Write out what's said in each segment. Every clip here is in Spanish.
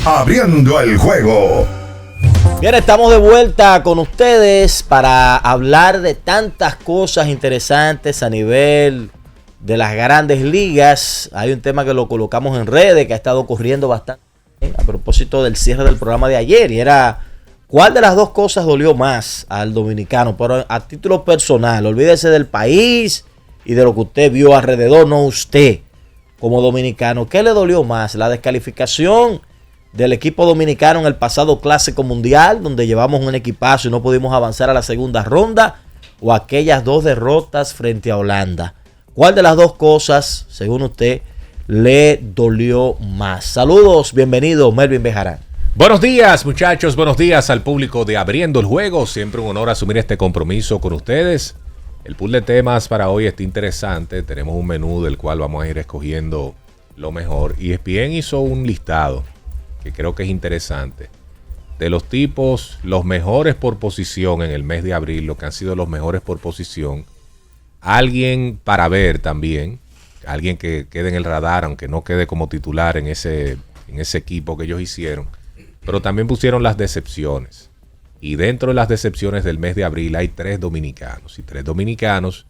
Abriendo el juego. Bien, estamos de vuelta con ustedes para hablar de tantas cosas interesantes a nivel de las grandes ligas. Hay un tema que lo colocamos en redes que ha estado ocurriendo bastante a propósito del cierre del programa de ayer, y era ¿cuál de las dos cosas dolió más al dominicano? Pero a título personal, olvídese del país y de lo que usted vio alrededor, no usted como dominicano. ¿Qué le dolió más? ¿La descalificación del equipo dominicano en el pasado Clásico Mundial, donde llevamos un equipazo y no pudimos avanzar a la segunda ronda, o aquellas dos derrotas frente a Holanda? ¿Cuál de las dos cosas, según usted, le dolió más? Saludos, bienvenido Melvin Bejarán. Buenos días, muchachos, buenos días al público de Abriendo el Juego. Siempre un honor asumir este compromiso con ustedes. El pool de temas para hoy está interesante. Tenemos un menú del cual vamos a ir escogiendo lo mejor. Y ESPN hizo un listado que creo que es interesante de los tipos, los mejores por posición en el mes de abril, lo que han sido los mejores por posición. Alguien para ver también, alguien que quede en el radar, aunque no quede como titular en ese equipo que ellos hicieron. Pero también pusieron las decepciones. Y dentro de las decepciones del mes de abril hay 3 dominicanos. Y 3 dominicanos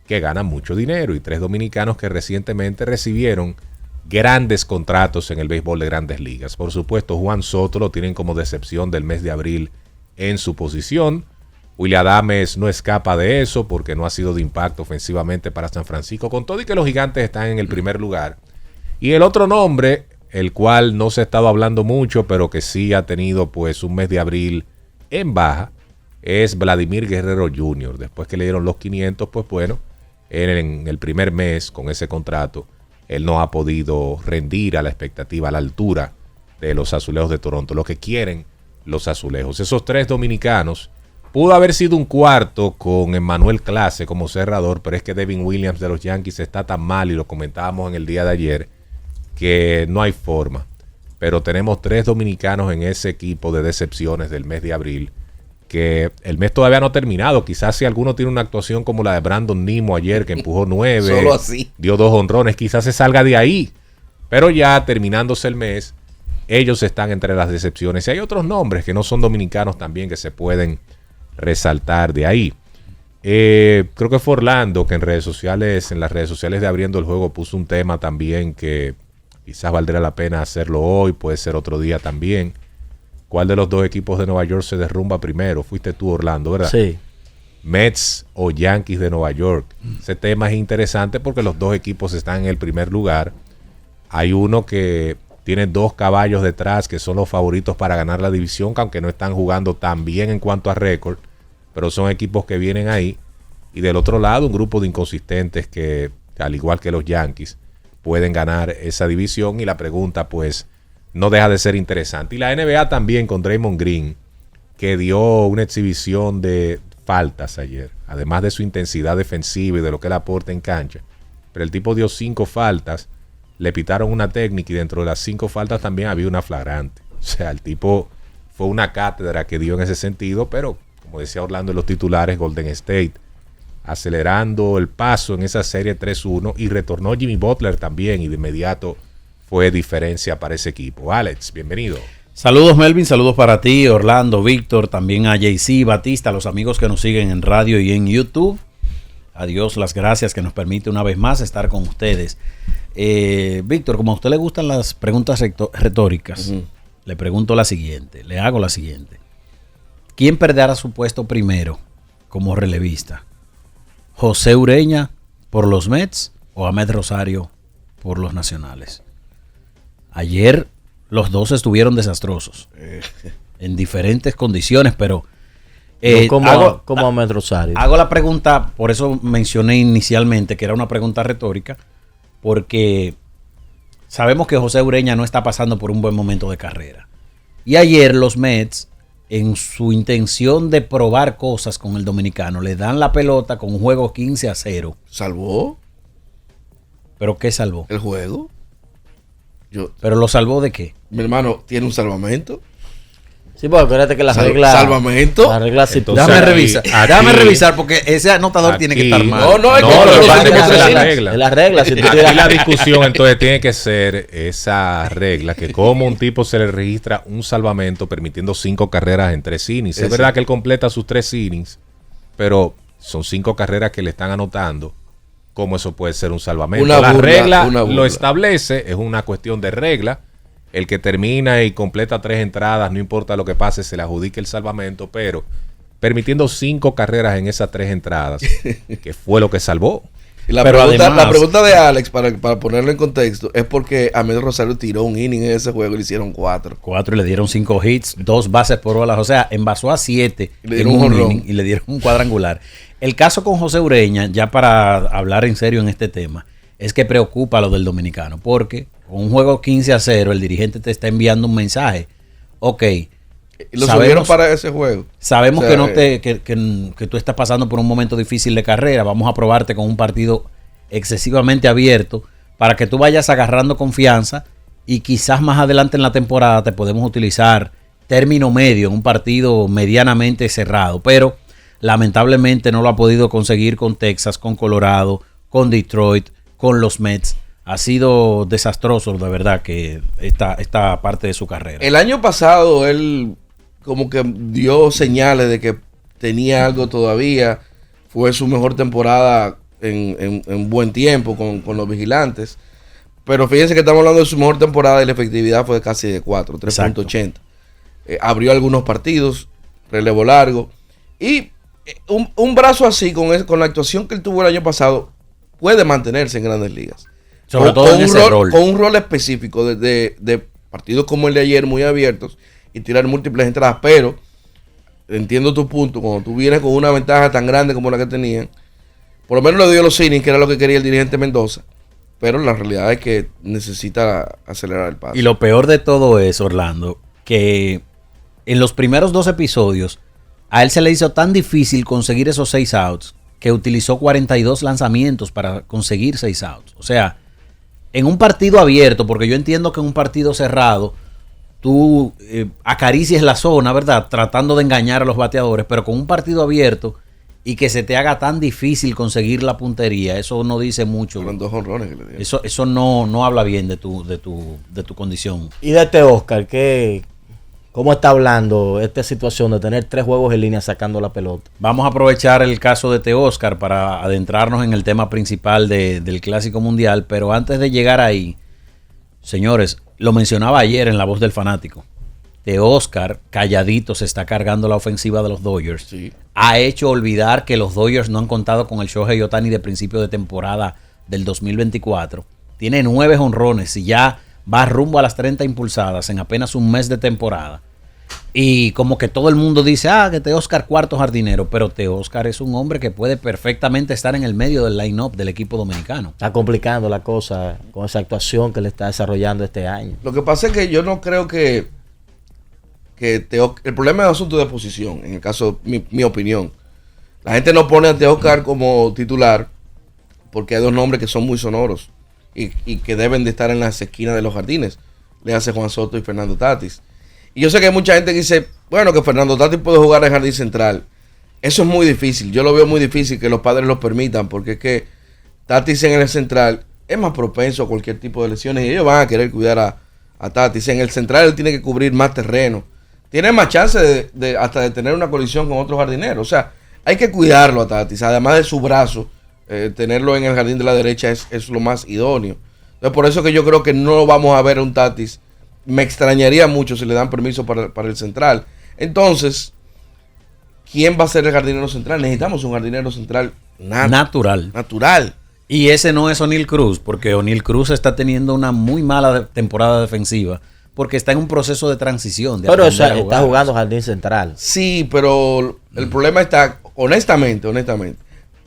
que ganan mucho dinero. Y 3 dominicanos que recientemente recibieron grandes contratos en el béisbol de Grandes Ligas. Por supuesto, Juan Soto lo tienen como decepción del mes de abril en su posición. Willy Adames no escapa de eso porque no ha sido de impacto ofensivamente para San Francisco, con todo y que los Gigantes están en el primer lugar. Y el otro nombre, el cual no se ha estado hablando mucho, pero que sí ha tenido pues un mes de abril en baja, es Vladimir Guerrero Jr. Después que le dieron los 500, pues bueno, en el primer mes con ese contrato, él no ha podido rendir a la expectativa, a la altura de los Azulejos de Toronto, lo que quieren los Azulejos. Esos 3 dominicanos, pudo haber sido un cuarto con Emmanuel Clase como cerrador, pero es que Devin Williams de los Yankees está tan mal, y lo comentábamos en el día de ayer, que no hay forma. Pero tenemos 3 dominicanos en ese equipo de decepciones del mes de abril, que el mes todavía no ha terminado. Quizás si alguno tiene una actuación como la de Brandon Nimmo ayer, que empujó 9, solo así dio 2 honrones, quizás se salga de ahí. Pero ya terminándose el mes, ellos están entre las decepciones. Y hay otros nombres que no son dominicanos también que se pueden resaltar de ahí. Creo que fue Orlando que en las redes sociales de Abriendo el Juego puso un tema también que quizás valdría la pena hacerlo hoy, puede ser otro día también. ¿Cuál de los 2 equipos de Nueva York se derrumba primero? Fuiste tú, Orlando, ¿verdad? Sí. Mets o Yankees de Nueva York. Ese tema es interesante porque los 2 equipos están en el primer lugar. Hay uno que tiene 2 caballos detrás que son los favoritos para ganar la división, que aunque no están jugando tan bien en cuanto a récord, pero son equipos que vienen ahí. Y del otro lado, un grupo de inconsistentes que, al igual que los Yankees, pueden ganar esa división. Y la pregunta, pues, no deja de ser interesante. Y la NBA también con Draymond Green, que dio una exhibición de faltas ayer, además de su intensidad defensiva y de lo que él aporta en cancha. Pero el tipo dio 5 faltas, le pitaron una técnica y dentro de las 5 faltas también había una flagrante. O sea, el tipo fue una cátedra que dio en ese sentido, pero como decía Orlando en los titulares, Golden State acelerando el paso en esa serie 3-1, y retornó Jimmy Butler también, y de inmediato fue diferencia para ese equipo. Alex, bienvenido. Saludos Melvin, saludos para ti, Orlando, Víctor, también a JC, Batista, a los amigos que nos siguen en radio y en YouTube. A Dios las gracias que nos permite una vez más estar con ustedes. Víctor, como a usted le gustan las preguntas retóricas, le pregunto la siguiente, le hago la siguiente. ¿Quién perderá su puesto primero como relevista? ¿José Ureña por los Mets o Ahmed Rosario por los Nacionales? Ayer los dos estuvieron desastrosos en diferentes condiciones, pero como Ahmed Rosario. Hago la pregunta, por eso mencioné inicialmente que era una pregunta retórica, porque sabemos que José Ureña no está pasando por un buen momento de carrera. Y ayer los Mets, en su intención de probar cosas con el dominicano, le dan la pelota con un juego 15-0. ¿Salvó? ¿Pero qué salvó? ¿El juego? ¿Pero lo salvó de qué? Mi hermano tiene un salvamento. Sí, porque acuérdate que las reglas. Salvamento. Las reglas Entonces, Déjame revisar porque ese anotador tiene que estar mal. No, es lo que que pasa es que las esa es la reglas, regla. es la regla. Si tú Aquí tienes- la discusión entonces tiene que ser esa regla, que como un tipo se le registra un salvamento permitiendo 5 carreras en 3 innings. Es verdad que él completa sus 3 innings, pero son 5 carreras que le están anotando. ¿Cómo eso puede ser un salvamento? Una La burla, regla una burla. lo establece, es una cuestión de regla. El que termina y completa 3 entradas, no importa lo que pase, se le adjudica el salvamento, pero permitiendo 5 carreras en esas 3 entradas, que fue lo que salvó. Y la Pero pregunta, además- la pregunta de Alex, para ponerlo en contexto, es porque Ahmed Rosario tiró un inning en ese juego y le hicieron 4. 4 y le dieron 5 hits, 2 bases por bolas. O sea, envasó a 7 Y le dieron un jonrón. inning y le dieron un cuadrangular. El caso con José Ureña, ya para hablar en serio en este tema, es que preocupa lo del dominicano. Porque con un juego 15-0, el dirigente te está enviando un mensaje. Ok, Y lo sabemos- subieron para ese juego. sabemos O sea, que no te que tú estás pasando por un momento difícil de carrera. Vamos a probarte con un partido excesivamente abierto para que tú vayas agarrando confianza y quizás más adelante en la temporada te podemos utilizar término medio en un partido medianamente cerrado. Pero lamentablemente no lo ha podido conseguir con Texas, con Colorado, con Detroit, con los Mets. Ha sido desastroso, de verdad, que esta parte de su carrera. El año pasado él como que dio señales de que tenía algo todavía. Fue su mejor temporada en buen tiempo con los Vigilantes. Pero fíjense que estamos hablando de su mejor temporada y la efectividad fue casi de 4, 3.80. Abrió algunos partidos, relevo largo. Y un brazo así, con la actuación que él tuvo el año pasado, puede mantenerse en Grandes Ligas. Sobre todo en ese rol. Con un rol específico de partidos como el de ayer, muy abiertos, y tirar múltiples entradas. Pero, entiendo tu punto, cuando tú vienes con una ventaja tan grande como la que tenían, por lo menos le dio los innings, que era lo que quería el dirigente Mendoza. Pero la realidad es que necesita acelerar el paso. Y lo peor de todo es, Orlando, que en los primeros 2 episodios a él se le hizo tan difícil conseguir esos 6 outs que utilizó 42 lanzamientos para conseguir 6 outs. O sea, en un partido abierto, porque yo entiendo que en un partido cerrado tú acaricies la zona, ¿verdad? Tratando de engañar a los bateadores, pero con un partido abierto y que se te haga tan difícil conseguir la puntería, eso no dice mucho. Fueron 2 jonrones que le dieron. Eso no habla bien de tu condición. Y de este Oscar, ¿cómo está hablando esta situación de tener 3 juegos en línea sacando la pelota? Vamos a aprovechar el caso de Teóscar para adentrarnos en el tema principal del Clásico Mundial, pero antes de llegar ahí, señores, lo mencionaba ayer en La Voz del Fanático. Teóscar, calladito, se está cargando la ofensiva de los Dodgers. Sí. Ha hecho olvidar que los Dodgers no han contado con el Shohei Ohtani de principio de temporada del 2024. Tiene 9 jonrones y ya va rumbo a las 30 impulsadas en apenas un mes de temporada. Y como que todo el mundo dice, que Teóscar cuarto jardinero, pero Teóscar es un hombre que puede perfectamente estar en el medio del line-up del equipo dominicano. Está complicando la cosa con esa actuación que le está desarrollando este año. Lo que pasa es que yo no creo que el problema es un asunto de posición, en el caso, mi opinión. La gente no pone a Teóscar como titular porque hay 2 nombres que son muy sonoros y que deben de estar en las esquinas de los jardines. Le hace Juan Soto y Fernando Tatis. Y yo sé que hay mucha gente que dice, bueno, que Fernando Tatis puede jugar en jardín central. Eso es muy difícil. Yo lo veo muy difícil que los padres lo permitan, porque es que Tatis en el central es más propenso a cualquier tipo de lesiones y ellos van a querer cuidar a Tatis. En el central él tiene que cubrir más terreno. Tiene más chance hasta de tener una colisión con otros jardineros. O sea, hay que cuidarlo a Tatis. Además de su brazo, tenerlo en el jardín de la derecha es lo más idóneo. Entonces, por eso que yo creo que no vamos a ver a un Tatis. Me extrañaría mucho si le dan permiso para el central. Entonces, ¿quién va a ser el jardinero central? Necesitamos un jardinero central natural. Y ese no es O'Neill Cruz, porque O'Neill Cruz está teniendo una muy mala temporada defensiva, porque está en un proceso de transición. Pero está jugando jardín central. Sí, pero el problema está, honestamente,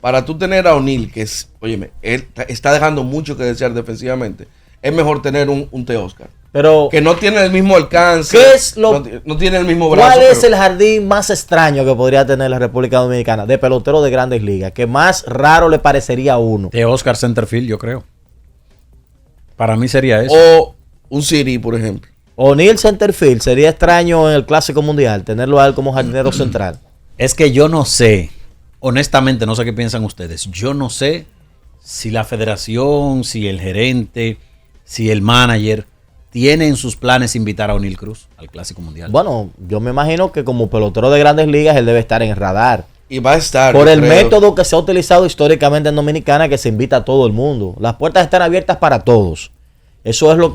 para tú tener a O'Neill, que es, óyeme, él está dejando mucho que desear defensivamente, es mejor tener un Teóscar. Pero Que no tiene el mismo alcance. ¿qué es lo- no tiene el mismo brazo. ¿cuál es pero- el jardín más extraño que podría tener la República Dominicana de pelotero de Grandes Ligas? Que más raro le parecería a uno. Teóscar Centerfield, yo creo. Para mí sería eso. O un Siri, por ejemplo. O'Neal centerfield, sería extraño en el Clásico Mundial tenerlo a él como jardinero central. Es que yo no sé, honestamente, no sé qué piensan ustedes. Yo no sé si la federación, si el gerente, si el manager tiene en sus planes invitar a O'Neal Cruz al Clásico Mundial. Bueno, yo me imagino que como pelotero de Grandes Ligas él debe estar en el radar. Y va a estar. Por yo el creo. método que se ha utilizado históricamente en Dominicana, que se invita a todo el mundo. Las puertas están abiertas para todos. Eso es lo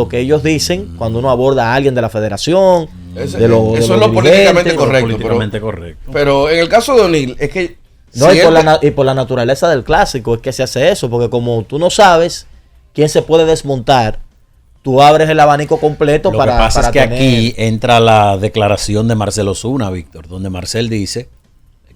que ellos dicen cuando uno aborda a alguien de la federación. Eso de los es lo dirigentes. políticamente correcto. Políticamente correcto. Pero en el caso de O'Neal, es que. No, si y por la naturaleza del clásico es que se hace eso, porque como tú no sabes quién se puede desmontar, tú abres el abanico completo Lo para. que pasa para es que tener- aquí entra la declaración de Marcelo Zuna, Víctor, donde Marcel dice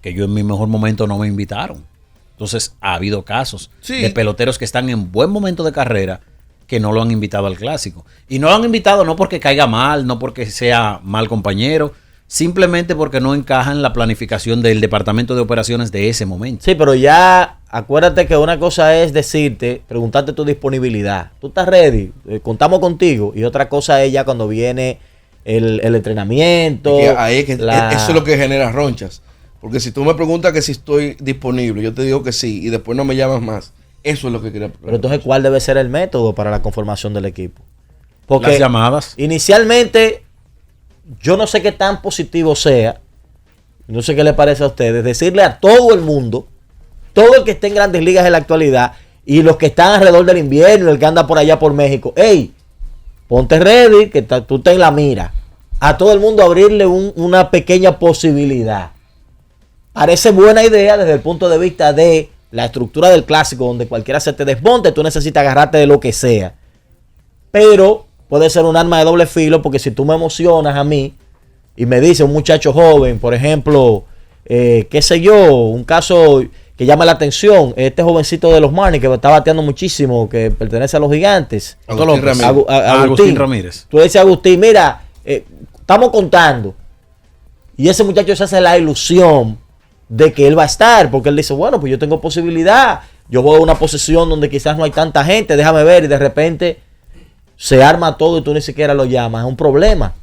que yo en mi mejor momento no me invitaron. Entonces ha habido casos Sí. de peloteros que están en buen momento de carrera que no lo han invitado al clásico. Y no lo han invitado no porque caiga mal, no porque sea mal compañero, simplemente porque no encaja en la planificación del departamento de operaciones de ese momento. Sí, pero ya acuérdate que una cosa es decirte, preguntarte tu disponibilidad. Tú estás ready, contamos contigo. Y otra cosa es ya cuando viene el entrenamiento. Es que ahí es que eso es lo que genera ronchas. Porque si tú me preguntas que si estoy disponible, yo te digo que sí, y después no me llamas más. Eso es lo que quería. Pero entonces, ¿cuál debe ser el método para la conformación del equipo? Porque Las llamadas. inicialmente, yo no sé qué tan positivo sea, no sé qué le parece a ustedes, decirle a todo el mundo, todo el que esté en Grandes Ligas en la actualidad, y los que están alrededor del invierno, el que anda por allá por México, hey, ponte ready, que tú estás en la mira. A todo el mundo abrirle una pequeña posibilidad. Parece buena idea desde el punto de vista de la estructura del clásico, donde cualquiera se te desmonte, tú necesitas agarrarte de lo que sea. Pero puede ser un arma de doble filo, porque si tú me emocionas a mí y me dice un muchacho joven, por ejemplo, qué sé yo, un caso que llama la atención, este jovencito de los Marlins que está bateando muchísimo, que pertenece a los Gigantes, Agustín Ramírez. Agustín Ramírez. Tú le dices a Agustín, mira, estamos contando. Y ese muchacho se hace la ilusión de que él va a estar, porque él dice, bueno, pues yo tengo posibilidad, yo voy a una posición donde quizás no hay tanta gente, déjame ver, y de repente se arma todo y tú ni siquiera lo llamas, es un problema.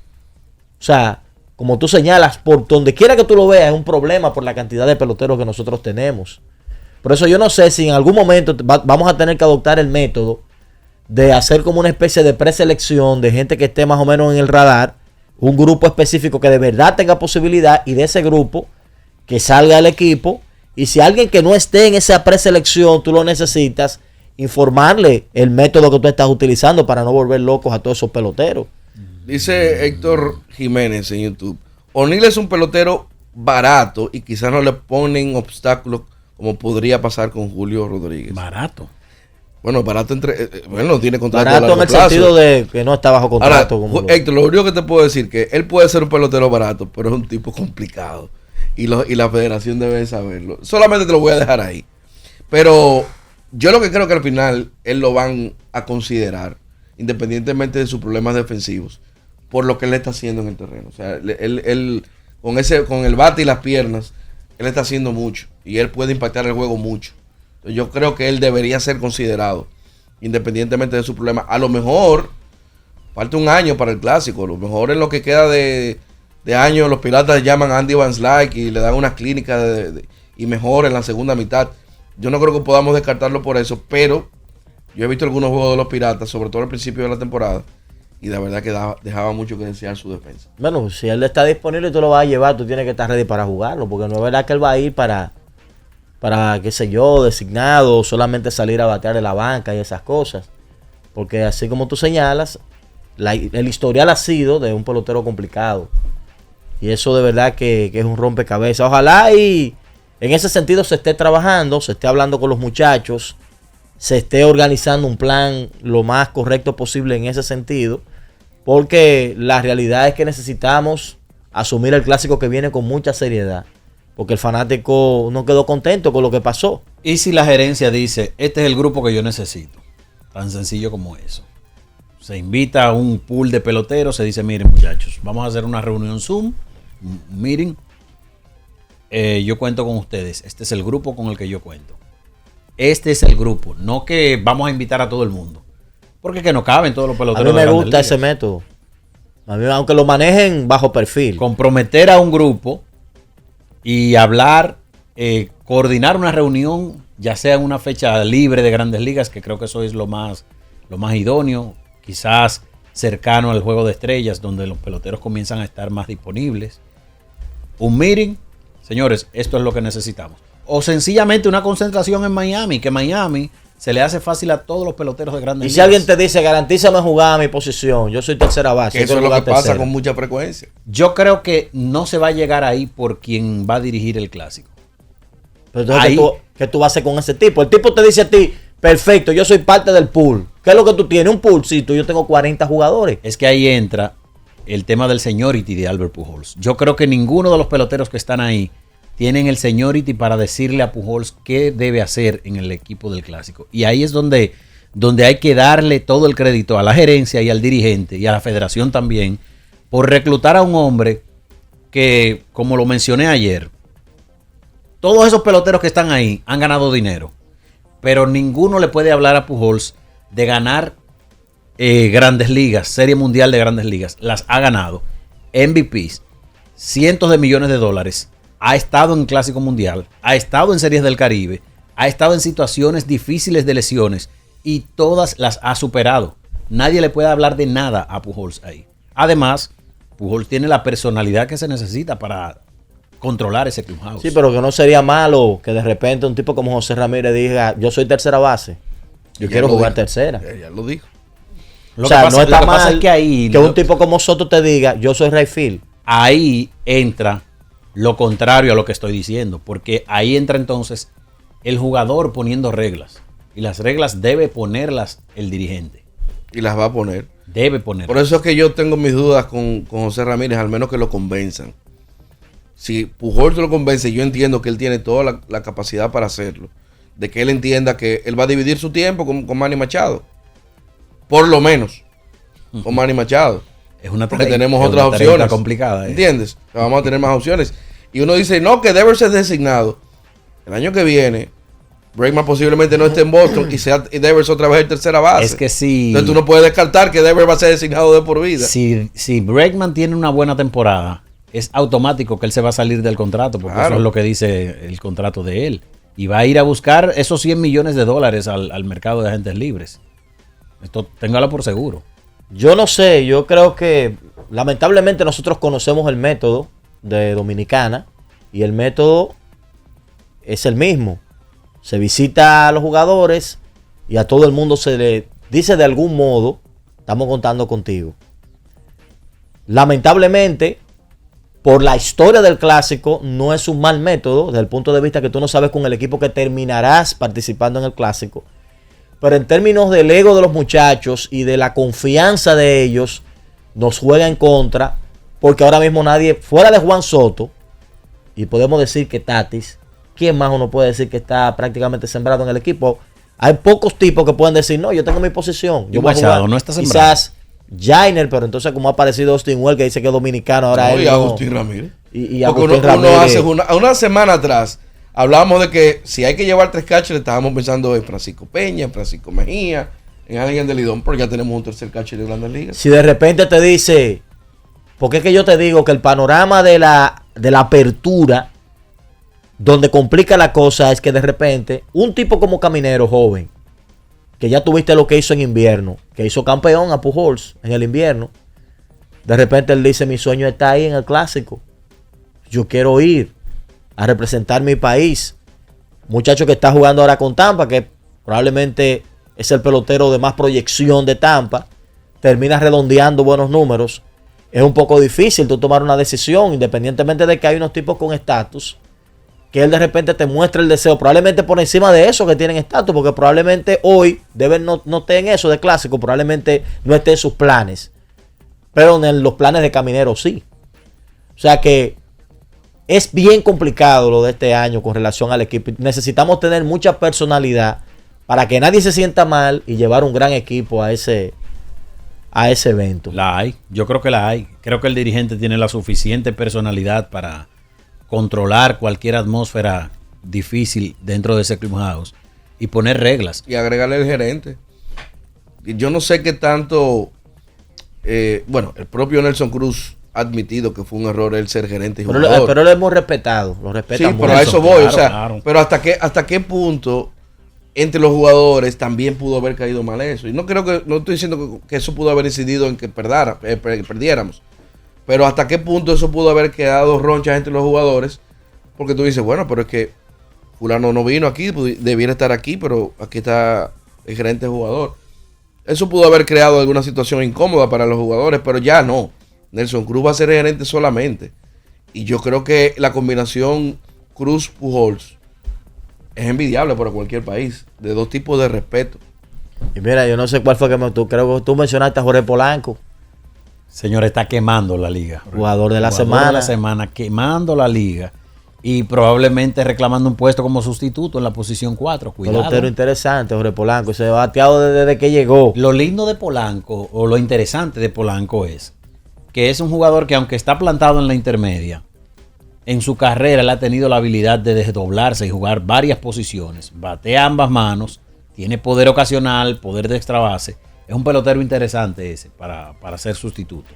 O sea, como tú señalas, por donde quiera que tú lo veas, es un problema por la cantidad de peloteros que nosotros tenemos. Por eso yo no sé si en algún momento vamos a tener que adoptar el método de hacer como una especie de preselección de gente que esté más o menos en el radar, un grupo específico que de verdad tenga posibilidad, y de ese grupo que salga el equipo, y si alguien que no esté en esa preselección tú lo necesitas, informarle el método que tú estás utilizando para no volver locos a todos esos peloteros. Dice Héctor Jiménez en YouTube: O'Neal es un pelotero barato y quizás no le ponen obstáculos como podría pasar con Julio Rodríguez. Barato. Bueno, barato bueno, tiene contrato a Barato largo en el plazo. sentido de que no está bajo contrato. Ahora, como Héctor, lo único que te puedo decir que él puede ser un pelotero barato, pero es un tipo complicado. Y la federación debe saberlo. Solamente te lo voy a dejar ahí. Pero yo lo que creo que al final él lo van a considerar, independientemente de sus problemas defensivos, por lo que él está haciendo en el terreno. O sea, él con el bate y las piernas, él está haciendo mucho. Y él puede impactar el juego mucho. Entonces, yo creo que él debería ser considerado, independientemente de su problema. A lo mejor falta un año para el clásico. A lo mejor en lo que queda de año los Piratas llaman a Andy Van Slyke y le dan una clínica y mejor en la segunda mitad. Yo no creo que podamos descartarlo por eso, pero yo he visto algunos juegos de los Piratas, sobre todo al principio de la temporada, y de verdad que dejaba mucho que desear su defensa. Bueno, si él está disponible y tú lo vas a llevar, tú tienes que estar ready para jugarlo, porque no es verdad que él va a ir para qué sé yo, designado, solamente salir a batear de la banca y esas cosas. Porque así como tú señalas, el historial ha sido de un pelotero complicado. Y eso de verdad que es un rompecabezas. Ojalá y en ese sentido se esté trabajando, se esté hablando con los muchachos, se esté organizando un plan lo más correcto posible en ese sentido. Porque la realidad es que necesitamos asumir el clásico que viene con mucha seriedad. Porque el fanático no quedó contento con lo que pasó. Y si la gerencia dice, este es el grupo que yo necesito, tan sencillo como eso. Se invita a un pool de peloteros, se dice, miren muchachos, vamos a hacer una reunión Zoom, un meeting. Yo cuento con ustedes, este es el grupo con el que yo cuento. Este es el grupo, no que vamos a invitar a todo el mundo. Porque que no caben todos los A peloteros. mí me de Grandes gusta ese Ligas. método. Aunque lo manejen bajo perfil. Comprometer a un grupo y hablar, coordinar una reunión, ya sea en una fecha libre de Grandes Ligas, que creo que eso es lo más idóneo, quizás cercano al Juego de Estrellas, donde los peloteros comienzan a estar más disponibles. Un meeting, señores, esto es lo que necesitamos. O sencillamente una concentración en Miami, que Miami se le hace fácil a todos los peloteros de Grandes Ligas. Y si alguien te dice, garantízame jugar a mi posición, yo soy tercera base. Que eso es lo que pasa con mucha frecuencia. Yo creo que no se va a llegar ahí por quien va a dirigir el clásico. Pero entonces, ¿qué tú vas a hacer con ese tipo? El tipo te dice a ti, perfecto, yo soy parte del pool. ¿Qué es lo que tú tienes? Un poolcito, yo tengo 40 jugadores. Es que ahí entra el tema del seniority de Albert Pujols. Yo creo que ninguno de los peloteros que están ahí tienen el seniority para decirle a Pujols qué debe hacer en el equipo del clásico. Y ahí es donde hay que darle todo el crédito a la gerencia y al dirigente y a la federación también por reclutar a un hombre que, como lo mencioné ayer, todos esos peloteros que están ahí han ganado dinero, pero ninguno le puede hablar a Pujols de ganar Grandes Ligas, Serie Mundial de Grandes Ligas. Las ha ganado. MVPs, cientos de millones de dólares. Ha estado en Clásico Mundial, ha estado en Series del Caribe, ha estado en situaciones difíciles de lesiones y todas las ha superado. Nadie le puede hablar de nada a Pujols ahí. Además, Pujols tiene la personalidad que se necesita para controlar ese clubhouse. Sí, pero que no sería malo que de repente un tipo como José Ramírez diga, yo soy tercera base, yo quiero jugar tercera. Ya lo dijo. O sea, no está mal que un tipo como Soto te diga, yo soy right field. Ahí entra lo contrario a lo que estoy diciendo, porque ahí entra entonces el jugador poniendo reglas, y las reglas debe ponerlas el dirigente. Y las va a poner. Debe poner. Por eso es que yo tengo mis dudas con José Ramírez, al menos que lo convenzan. Si Pujols lo convence, yo entiendo que él tiene toda la capacidad para hacerlo. De que él entienda que él va a dividir su tiempo con Manny Machado. Por lo menos. Con Manny Machado. Es una porque tenemos otras opciones complicada. ¿Entiendes? Vamos a tener más opciones. Y uno dice, no, que Devers es designado. El año que viene, Bregman posiblemente no esté en Boston y Devers otra vez en tercera base. Es que si... Entonces tú no puedes descartar que Devers va a ser designado de por vida. Si Bregman tiene una buena temporada, es automático que él se va a salir del contrato, porque claro, eso es lo que dice el contrato de él. Y va a ir a buscar esos $100 millones al mercado de agentes libres. Esto téngalo por seguro. Yo no sé, yo creo que lamentablemente nosotros conocemos el método de Dominicana y el método es el mismo. Se visita a los jugadores y a todo el mundo se le dice de algún modo, estamos contando contigo. Lamentablemente, por la historia del clásico, no es un mal método desde el punto de vista que tú no sabes con el equipo que terminarás participando en el clásico. Pero en términos del ego de los muchachos y de la confianza de ellos, nos juega en contra. Porque ahora mismo nadie, fuera de Juan Soto, y podemos decir que Tatis, ¿quién más uno puede decir que está prácticamente sembrado en el equipo? Hay pocos tipos que pueden decir, no, yo tengo mi posición. Yo voy a jugar. No está sembrado. Quizás Jainer, pero entonces como ha aparecido Austin Wells, que dice que es dominicano, ahora él y Agustín Ramírez. Y Agustín Ramírez. Uno hace una semana atrás hablábamos de que si hay que llevar 3 catchers, estábamos pensando en Francisco Peña, en Francisco Mejía, en alguien de Lidón, pero ya tenemos un tercer catcher de Grandes Ligas. Si de repente te dice, porque es que yo te digo que el panorama de la apertura, donde complica la cosa, es que de repente un tipo como Caminero joven, que ya tuviste lo que hizo en invierno, que hizo campeón a Pujols en el invierno, de repente él dice, mi sueño está ahí en el clásico, yo quiero ir a representar mi país. Muchacho que está jugando ahora con Tampa, que probablemente es el pelotero de más proyección de Tampa, termina redondeando buenos números. Es un poco difícil tú tomar una decisión, independientemente de que hay unos tipos con estatus, que él de repente te muestra el deseo, probablemente por encima de eso que tienen estatus, porque probablemente hoy Devers no esté en eso de clásico, probablemente no esté en sus planes, pero en los planes de Caminero sí. O sea que es bien complicado lo de este año con relación al equipo. Necesitamos tener mucha personalidad para que nadie se sienta mal y llevar un gran equipo a ese evento. La hay, yo creo que la hay. Creo que el dirigente tiene la suficiente personalidad para controlar cualquier atmósfera difícil dentro de ese clubhouse y poner reglas. Y agregarle el gerente. Yo no sé qué tanto bueno, el propio Nelson Cruz ha admitido que fue un error el ser gerente y jugador. Pero lo hemos respetado, lo respetan Sí, mucho. pero a eso voy, claro, o sea, claro. pero hasta qué punto entre los jugadores también pudo haber caído mal eso. Y no estoy diciendo que eso pudo haber incidido en que perdiéramos. Pero hasta qué punto eso pudo haber quedado ronchas entre los jugadores. Porque tú dices, bueno, pero es que fulano no vino aquí, debiera estar aquí, pero aquí está el gerente jugador. Eso pudo haber creado alguna situación incómoda para los jugadores, pero ya no. Nelson Cruz va a ser gerente solamente. Y yo creo que la combinación Cruz-Pujols es envidiable para cualquier país, de dos tipos de respeto. Y mira, yo no sé cuál fue creo que tú mencionaste a Jorge Polanco, Señor, está quemando la liga. jugador de la Jugador semana. de la semana, quemando la liga. Y probablemente reclamando un puesto como sustituto en la posición 4. Cuidado. Pelotero interesante, Jorge Polanco. Se ha bateado desde que llegó. Lo lindo de Polanco, o lo interesante de Polanco es que es un jugador que, aunque está plantado en la intermedia, en su carrera él ha tenido la habilidad de desdoblarse y jugar varias posiciones. Batea ambas manos, tiene poder ocasional, poder de extra base. Es un pelotero interesante ese para ser sustituto.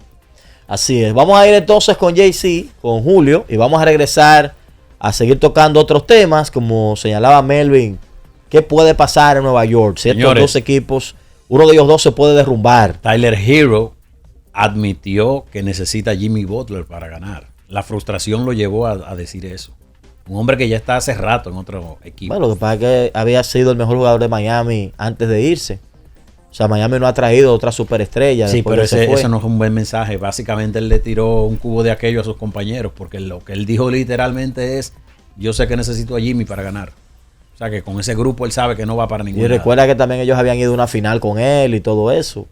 Así es. Vamos a ir entonces con JC, con Julio, y vamos a regresar a seguir tocando otros temas, como señalaba Melvin. ¿Qué puede pasar en Nueva York? Si estos Señores, dos equipos, uno de ellos dos se puede derrumbar. Tyler Hero admitió que necesita a Jimmy Butler para ganar. La frustración lo llevó a decir eso. Un hombre que ya está hace rato en otro equipo. Bueno, lo que pasa es que había sido el mejor jugador de Miami antes de irse. O sea, Miami no ha traído otra superestrella. Sí, después pero que se fue. eso no fue un buen mensaje. Básicamente él le tiró un cubo de aquello a sus compañeros, porque lo que él dijo literalmente es: yo sé que necesito a Jimmy para ganar. O sea que con ese grupo él sabe que no va para ningún Y lado. recuerda que también ellos habían ido a una final con él y todo eso.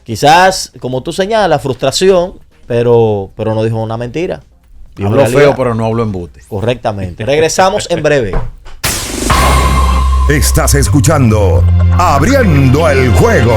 Quizás, como tú señalas, frustración, pero no dijo una mentira. Dijo Habló la feo, realidad. pero no habló embute. Correctamente. Regresamos en breve. Estás escuchando Abriendo el juego.